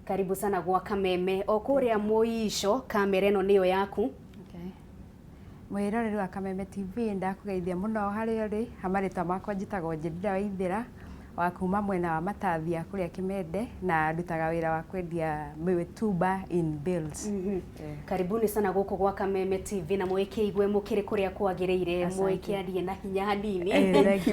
Karibu sana gwa Kameme. O kuria Muisho, kamera ino niyo yaku. Mwiroreri wa Kameme TV ndakugeithia muno hari uri hamarita makwa njitagwo Njirira Waithira wa kuma mwena wa Matathia kuria Kimende na ndutaga wira wa kwendia mitumba in bills. Karibuni sana guku gwa Kameme TV na mwikeigwe mukiri kuria kwagiriire mwikiarie na hinya hanini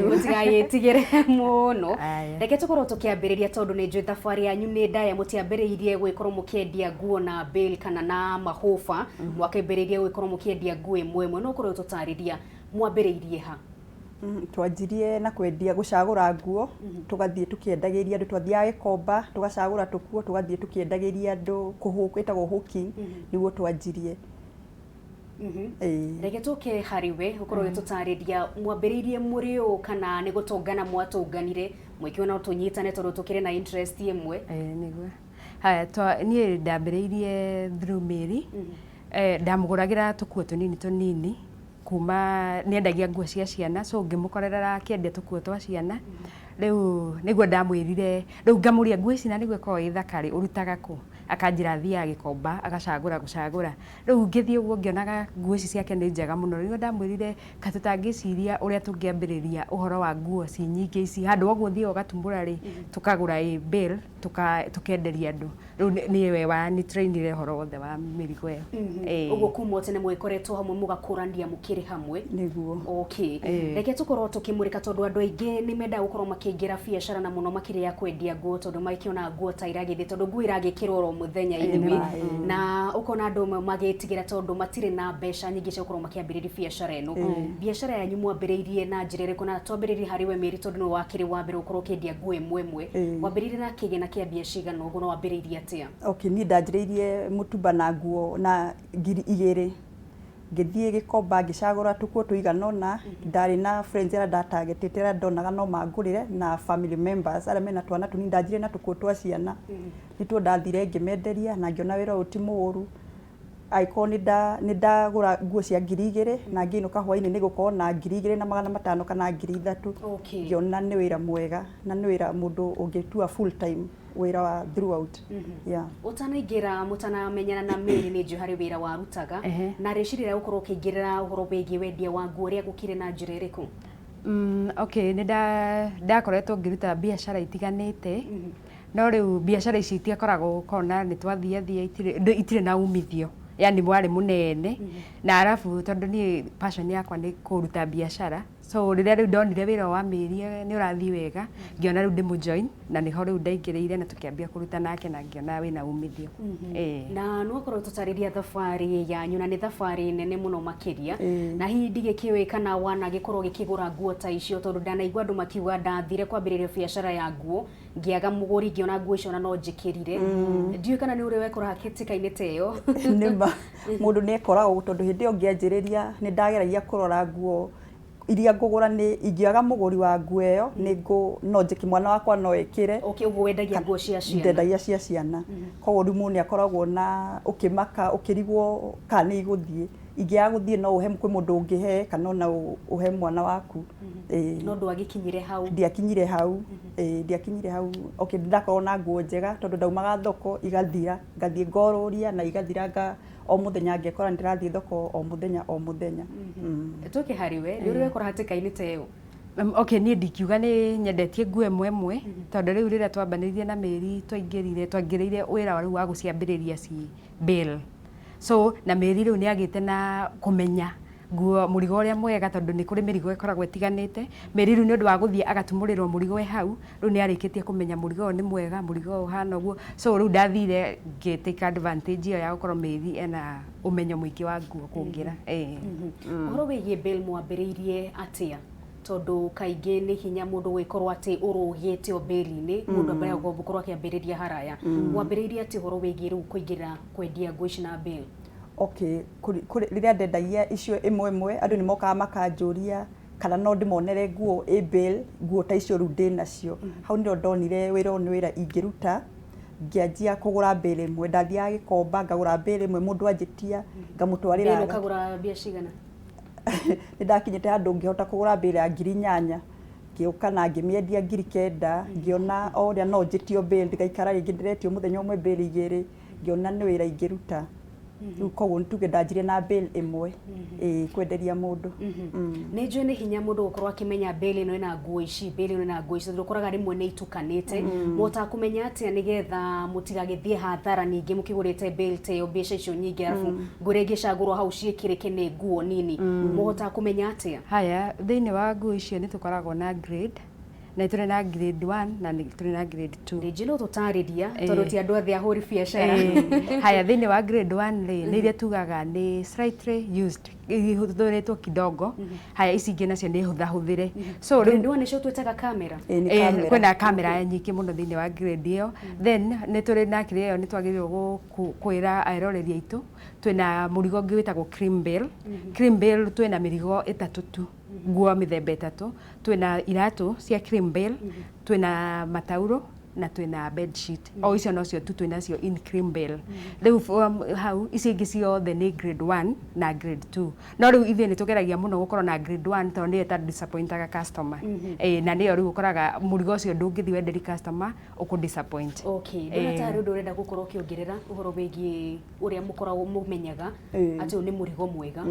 mutigayetigire muno. Reke tukorwo tukiambiriria tondu ni njui thabari yanyu ni ndaya mutiambiriirie gwikorwo mukiendia nguo na bill kana na mahofa mwakambiriirie gwikorwo mukiendia nguo imwe no korwo tutariria mwambiriirie ha? Twanjirie na kwendia gucagura nguo tugathie tukiendagiria andu twathiaga Gikomba tugacagura tukuo tugathie tukiendagiria andu kuhukitagwo hooking niguo twanjirie. Reke tuke hariwe ukorwo tutariria mwambiriirie muri u kana ni gutongana mwatonganire mwikiona tunyitane tondu tukire na interest imwe? Niguo haya nie ndambiriirie through Mary ndamuguragira tukuo tunini kuma niendagia nguo cia ciana so ngimukorera kiendia tukuo twa ciana riu niguo ndamwirire riu ngamuria nguo ici na niguo ko ithakari urutaga ku akanjira thia Gikomba agacagura gucagura riu ngithie uguo ngionaga nguo ici ciake ni njega muno riu ndamwirire katutangiciria uria tungiambiriria uhoro wa nguo ci nyingi ici handu oguo thio gatumbura ri tukagura bill tukenderia andu riu ni we wa ni trainire horo wothe wa mirigo iyo uguo kuma tene mwikoretwo hamwe mugakurandia mukiri hamwe niguo. Okay, reke tukorwo tukimurika tondu andu aingi ni menda gukorwo makiingira biashara na muno makiri ya kwendia nguo tondu maikiona nguo ta iragithi tondu nguo iragikirwo muthenya inwi na ukona andu magitigira tondu matire na mbeca nyingi cia gukorwo makiambiriria biashara ino. Biashara yanyu mwambiriirie na njira iriku na twambiriirie hariwe Mary tondu no wakiri wa mbere gukorwo kiendia nguo imwe mwambiriirie na kigina kia biashara no guo no wambiriirie atia? Okay, ni ndanjiriirie mutumba na nguo na 2,000 ngithie Gikomba ngicagura tukuo tuiganona ndari na friends ara ndatargetete ndonaga no mangurire na family members ara mena twana tuni ndanjire na tukuo twa ciana nituo ndathire ngimenderia na ngiona wira uti muuru ni ndagura nguo cia 2,000 na ngiinuka hwaini ni gukorwo na 2,000 na 500 kana 3,000 ngiona ni wira mwega na ni wira mundu ungitua full time wira wa throughout. Utanaingira mutanamenyana na Mary ni njui hari wira wa rutaga na ricirira gukorwo ukingirira uhoro wigie wendia wa nguo ria gukire na njira iriku? Okay, ni ndakoretwo ngiruta biashara itiganite no riu biashara ici itiakoragwo kona ni twathiathia itire na umithio yani mwari munene na arafu tondu ni passion yakwa ni kuruta biashara so riria riu ndonire wira wa Mary ni urathi wega ngiona riu ndimu join na niho riu ndaingiriire na tukiambia kuruta nake na ngiona wina umithio. Na no korwo tutariria thabari yanyu na ni thabari nene muno makiria na hihi ndigikiwe kana wana gikorwo gikigura nguo ta icio tondu ndanaigua andu makiuga ndathire kwambiriria biashara ya nguo ngiaga muguri ngiona nguo icio na no njikirire ndiu kana ni uri wekora hakitikaine teyo? Nimba mundu ni ekoragwo tondu hindi yo ngianjiriria ni ndageragia kurora nguo iria ngugura ni ingiaga muguri wa nguo iyo ni no njiki mwana wakwa no ekire. Okay, uguo wendagia nguo cia ciana? Ndendagia cia ciana koguo riu ni akoragwo na ukimaka ukirigwo kana ni iguthie ingiaga guthie no uhe kwi mundu ungihe kana na uhe mwana waku. No ndwagikinyire hau? Ndiakinyire hau. Ndiakinyire hau. Okay, ndakorwo na nguo njega tondu ndaumaga thoko igathira ngathie ngoruria na igathiraga o muthenya ngekora ndirathie thoko o muthenya. Tuke hariwe riu wekora hatikaine teyo? Okay, ni ndikiuga ni nyendetie nguo emwe tondu riu riria twambaniririe na Mary twangiriire wira riu wa guciambiriria ci bill so na Mary riu ni agite na kumenya nguo murigo uria mwega tondu ni kuri mirigo ikoragwo itiganite. Mary riu ni undu wa guthie agatumurirwo murigo hau riu ni arikitie kumenya murigo ni mwega murigo hana uguo so riu ndathire ngitake advantage ya gukorwo Mary ena umenyo mwingi wa nguo kungira. Uhoro wigie bill mwambiriirie atia tondu kaingi ni hinya mundu gwikorwo ati urugite o bill-ini mundu mbere gukorwo akiambiriria haraya mwambiriirie ati uhoro wigie riu kuingira kwendia nguo ici na bill? Okay, riria ndendagia icio imwe andu ni mokaga makanjuria kana no ndimonere nguo bill nguo ta icio riu ndinacio hau ndio ndonire wira ni wira ingiruta ngianjia kugura bill imwe ndathiaga Gikomba ngagura bill imwe mundu anjitia ngamutwarira. Bill ukagura bia cigana? Ni ndakinyite handu ngihota kugura bill ya 8,000 ngĩũka na ngĩmĩendia ngiri 9 ngĩona o ũrĩa no njĩtio bail ndigaikara rĩngĩ ndiretio mũthenya ũmwe bail 2 ngĩona nĩ wĩra ingĩruta rĩu koguo nĩtuge ndanjire na bail 1 kwenderia mũndũ nĩ njũĩ nĩ hinya mũndũ gũkorwo akĩmenya bail ĩno ĩna nguo ici bail ĩno ĩna nguo ici ndũkoraga rĩmwe nĩ itukanĩte mũhota kũmenya atĩa nĩgetha mũtigagĩthiĩ hathara ningĩ mũkĩgũrĩte bail ta ĩyo mbeca icio nyingĩ arabu nguo iria ingĩcagũrwo hau ciĩkĩrĩke nĩ nguo nini mũhota kũmenya atĩa haya thĩinĩ wa nguo icio nĩ tũkoragwo na grade na tũrĩ na grade 1 na tũrĩ na grade 2 rĩngĩ no tũtarĩria tondũ ti andũ athĩ ahũri biacara haya thĩinĩ wa grade 1 rĩ nĩ iria tugaga nĩ slightly used ihũthĩrĩtwo kidogo haya ici ingĩ nacio nĩ hũthahũthĩre so grade 1 nĩcio twĩtaga kamera kwĩna kamera nyingĩ mũno thĩinĩ wa grade ĩyo then nĩ tũrĩ na kĩrĩa ĩyo nĩ twagĩrĩirwo kwĩra aeroreri aitũ twĩna mũrigo ũngĩ wĩtagwo cream bail twĩna mĩrigo 3 tu nguo mĩthemba 3 twĩna iratũ cia cream bail twĩna matauro na twĩna bed sheet o icio nocio tu twĩnacio in cream bail rĩu hau ici ingĩ ciothe nĩ grade 1 na grade 2 no rĩu ithuĩ nĩ tũgeragia mũno gũkorwo na grade 1 tondũ nĩyo ta disappointaga customer na nĩyo rĩu ũkoraga mũrigo ũcio ndũngĩthiĩ wenderi customer ũkũ disappoint ndona ta rĩu ũrenda gũkorwo ũkĩongerera ũhoro wĩgiĩ ũrĩa mũkoragwo mũmenyaga atĩ ũyũ nĩ mũrigo mwega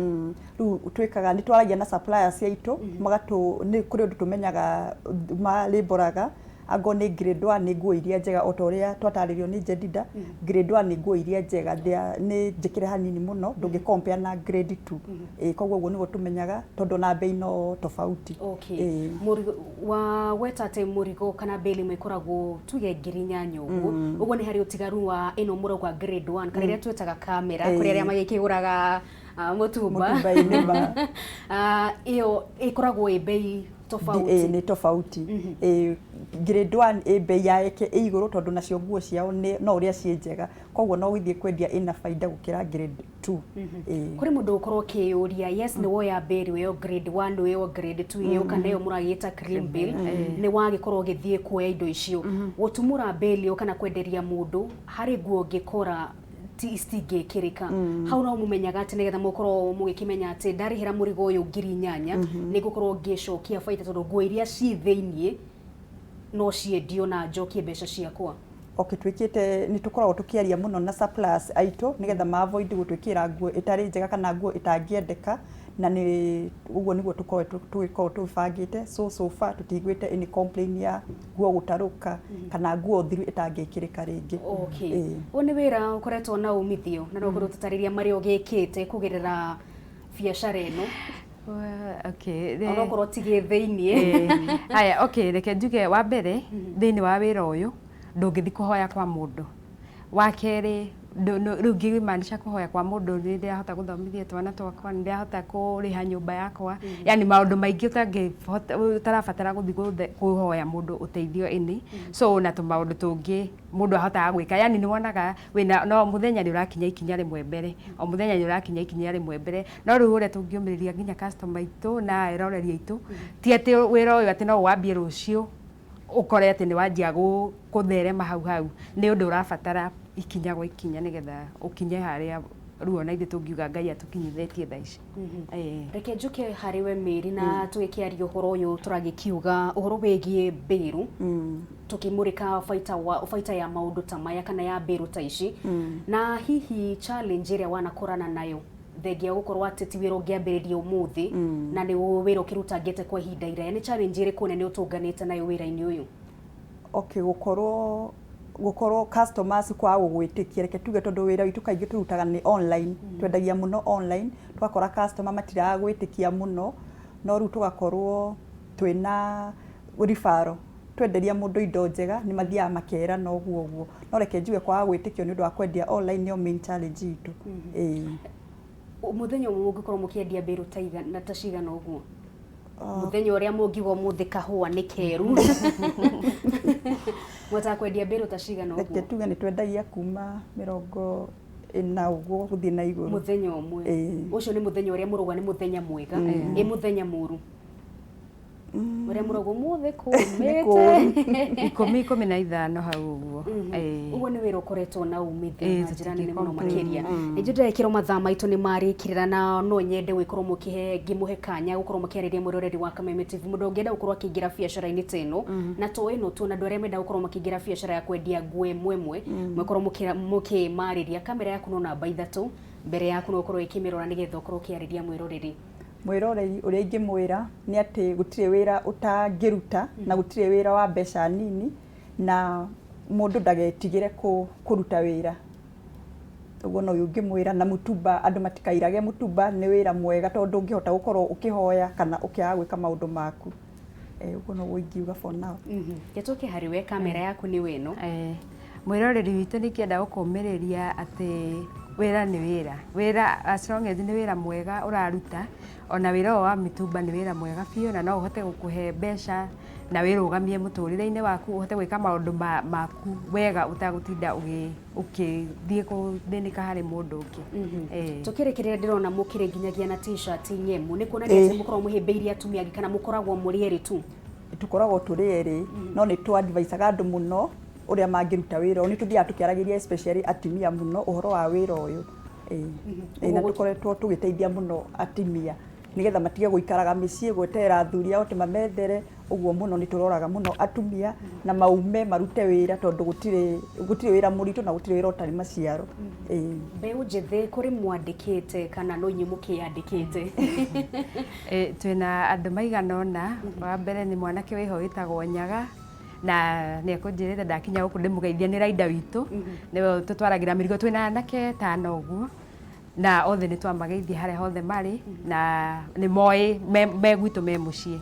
rĩu twĩkaga nĩ twaragia na suppliers aitũ nĩ kũrĩ ũndũ tũmenyaga malĩboraga ango nĩ grade 1 nĩ nguo iria njega o ta ũrĩa twatarĩrio nĩ Jedida grade 1 nĩ nguo iria njega nĩ njĩkĩre hanini mũno ndũngĩ compare na grade 2 koguo ũguo nĩguo tũmenyaga tondũ na bei no tofauti weta atĩ mũrigo kana bail ĩmwe ĩkoragwo tuge ngiri 8 ũguo nĩ harĩ ũtigaru wa ĩno mũrauga grade 1 kana ĩrĩa twĩtaga kamera kũrĩ arĩa magĩkĩgũraga mũtumba ĩyo ĩkoragwo ĩ bei tofauti nĩ tofauti grade 1 bei yake igũrũ tondũ nacio nguo ciao no ũrĩa ciĩ njega koguo no gĩthiĩ kwendia ina faida gũkĩra grade 2 kũrĩ mũndũ ũkorwo kĩũria yes nĩ woya bail ĩyo grade 1 ĩyo grade 2 ĩyo kana ĩyo mũragĩta cream bail nĩ wagĩkorwo gĩthiĩ kuoya indo icio gũtumũra bail ĩyo kana kwenderia mũndũ harĩ nguo ngĩkora istingĩkĩrĩka hau no mũmenyaga atĩ nĩgetha mũkorwo mũgĩkĩmenya atĩ ndarĩhĩra mũrigo ũyũ ngiri 8 nĩ ngũkorwo ngĩcokia baita tondũ nguo iria ci thĩiniĩ no ciendio na njokie mbeca ciakwa twĩkĩte nĩ tũkoragwo tũkĩaria mũno na suppliers aitũ nĩgetha ma avoid gũtwĩkĩra nguo ĩtarĩ njega kana nguo ĩtangĩendeka na nĩ ũguo nĩguo tũgĩkorwo tũbangĩte so far tũtigwĩte any complaint ya nguo gũtarũka kana nguo thiru ĩtangĩkĩrĩka rĩngĩ ũyũ nĩ wĩra ũkoretwo na umithio na no ũkorwo tũtarĩria marĩa ũgĩkĩte kũgerera biacara ĩno onokorwo tigĩ thĩiniĩ haya reke njuge wa mbere thĩinĩ wa wĩra ũyũ ndũngĩthi kũhoya kwa mũndũ wa kerĩ rĩu ngĩmanisha kũhoya kwa mũndũ nĩ ndĩrahota gũthomithia twana twakwa nĩ ndĩrahota kũrĩha nyũmba yakwa yani maũndũ maingĩ ũtarabatara gũthiĩ kũhoya mũndũ ũteithio ini so na tũmaũndũ tũngĩ mũndũ ahotaga gwĩka yani nĩ wonaga no mũthenya nĩ ũrakinya ikinya rĩmwe mbere o mũthenya nĩ ũrakinya ikinya rĩmwe mbere no rĩu ũrĩa tũngĩũmĩrĩria nginya customer aitũ na eroreri aitũ ti atĩ wĩra ũyũ atĩ no wambie rũciũ ukore ati ni wanjia gutherema hau ni undu urabatara ikinya gwa ikinya nigetha ukinye haria ruo na ithe tungiuga Ngai atukinyithetie thaa ici. Reke njuke harĩ we Mary na twĩkĩaria ũhoro ũyũ tũragĩkiuga ũhoro wĩgiĩ mbĩrũ tukimurika baita ya maũndũ ta maya kana ya mbĩrũ ta ici na hihi challenge ĩrĩa wanakorana nayo thengia gũkorwo atĩ ti wĩra ũngĩambĩrĩria ũmũthĩ na nĩ wĩra ũkĩrutangĩte kwa ihinda iraya nĩ challenge ĩrĩkũ nene ũtũnganĩte nayo wĩra-inĩ ũyũ? Gũkorwo customers kwa gũgwĩtĩkia reke tuge tondũ wĩra witũ kaingĩ tũrutaga nĩ online twendagia mũno online twakora customer matiraga gwĩtĩkia mũno no rĩu tũgakorwo twĩna referral twenderia mũndũ indo njega nĩ mathiaga makera no guo no reke njuge kwa gwĩtĩkio nĩ ũndũ wa kwendia online nĩyo main challenge itũ. Mũthenya ũmwe mũngĩkorwo mũkĩendia mbĩrũ ta cigana ũguo muthenya ũrĩa mũngĩgwo mũthĩ kahũa nĩ keru mwata kwendia mbĩrũ ta cigana ũguo? Reke tuge nĩ twendagia kuma 40 ũguo gũthiĩ na igũrũ muthenya ũmwe. Ũcio nĩ muthenya ũrĩa mũrauga nĩ muthenya mwega ĩ muthenya mũru ũrĩa mũrauga mũthĩ kũmĩte 15 hau ũguo. Ũguo nĩ wira ukoretwo na umithio na njira nene muno makiria njude ikiro mathaa maitu ni mari kirira na no nyende wikorwo mukihe ngimuhe kanya gukorwo mukiariria mwiroreri wa Kameme TV mundu ngenda gukorwo akigira biacara-ini teno na to ino tu na ndu aria menda gukorwo makigira biacara ya kwendia ngwe mwemwe mwekorwo mukimariria kamera yaku no namba 3 mbere yaku no gukorwo ikimirora nigetha ukorwo kiariria mwiroreri uria ingimwira ni ati gutire wira utangiruta na gutire wira wa mbeca nini na mundu ndagetigire kuruta wira uguo no ngimwira na mutumba andu matikairage mutumba ni wira mwega tondu ngihota gukorwo ukihoya kana ukiaga gwika maundu maku uguo no guingiuga for now getuke hariwe kamera yaku ni wino mwiroreri witu ni kienda gukumiriria ati wira ni wira as long as ni wira mwega uraruta ona wira wa mitumba ni wira mwega biu na no uhote gukuhe mbeca na wirugamie muturire-ini waku uhote gwika maundu maku wega utagutinda ukithie kuthinika hari mundu ungi tukirikirira ndirona mukire nginyagia na t-shirt nyemu ni kuonania ati mukorwo muhimbiirie atumia kana mukoragwo muri eri tu tukoragwo turi eri no ni tu advise andu muno uria mangiruta wira ni tuthia tukiaragiria especially atumia muno uhoro wa wira uyu na tukoretwo tugiteithia muno atumia nigetha matige guikaraga micii gwetera athuri ao mamethere uguo muno ni turoraga muno atumia na maume marute wira tondu gutire wira muritu na gutire wira utari maciaro mbeu njithe kuri mwandikite kana no nyimukiandikite twina andu maiganona wa mbere ni mwanake wiho witagwo Nyaga na ni akunjirite ndakinya guku ndimugeithia ni raida witu niwe tutwaragira mirigo twina anake 5 uguo na othe ni twamageithia haria hothe mari na ni moi me gwitu me mucii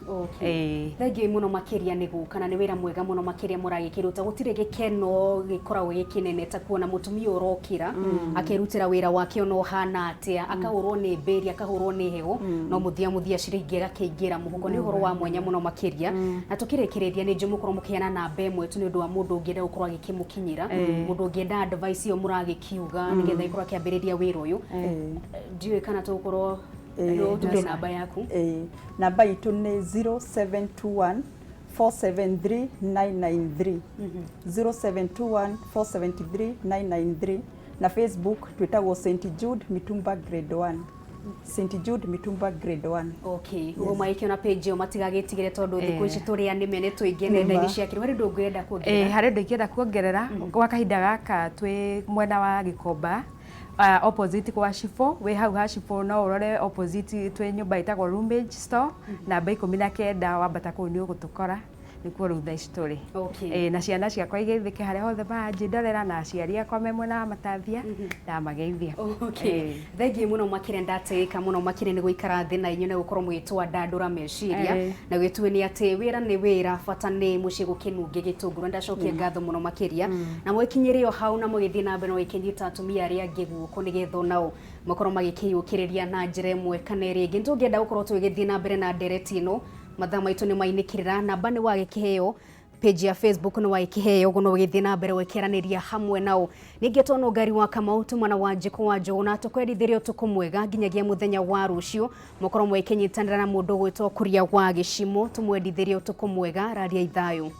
thengiu muno makiria ni gukana ni wira mwega muno makiria muragikiruta gutire gikeno gikoragwo gikinene ta kuona mutumia urokira akirutira wira wake ono hana atia akahurwo ni mberi akahurwo ni hego no muthia ciringi gakiingira muhuko ni uhoro wa mwanya muno makiria na tukirikiriria ni njumu korwo mukiana namba imwe tu ni undu wa mundu ungienda gukorwo agikimukinyira mundu ungienda advice iyo muragikiuga nigetha ikorwo akiambiriria wira uyu ndiwe kana tukorwo ndio namba yaku namba itu ni 0721 473 993 0721 473 993 na Facebook twitagwo St Jude Mitumba grade 1 St Jude Mitumba grade 1 ugo maikio na page yo matigagitigire tondu thiku ici turi anime tuingi nenda-ini ciakire hari ndu ngenda kuongerera hari ndu ngenda kuongerera gwa kahinda gaka twi mwena wa Gikomba opposite kwa Shifo we hau ha Shifo no urore opposite twi nyumba itagwo Roomage store namba 19 wambata kuu ni ugutukora nikuo rutha ici na ciana ciakwa igeithike haria hothe manjindorera na aciari akwa me mwena wa Matathia ndamageithia thengiu muno makire ndateika muno makire ni guikara thi na inyu na gukorwo mwitwa ndandura meciria na gwitue ni ati wira ni wira bata ni mucii gukinunge gitunguru ndacokia ngatho muno makiria na mwekinyirio hau na mugithii na mbere no ikinyita atumia aria angi guko nigetha nao makorwo magikiyukiriria na njira imwe kana iri ingi ndungenda gukorwo twigithii na mbere na ndereti ino mathaa maitu ni mainikirira namba ni wagikiheo page ya Facebook ni waikiheo guno wigithii na mbere wekeraniria hamwe nao ningetona ngari wa Kamau tumana wa Njiko wa Njuguna tukwendithirio tukumwega nginyagia muthenya wa rucio mukorwo mwekinyitanira na mundu gwitwo Kuria wa Gicimo tumwendithirio tukumwega raria ithayo.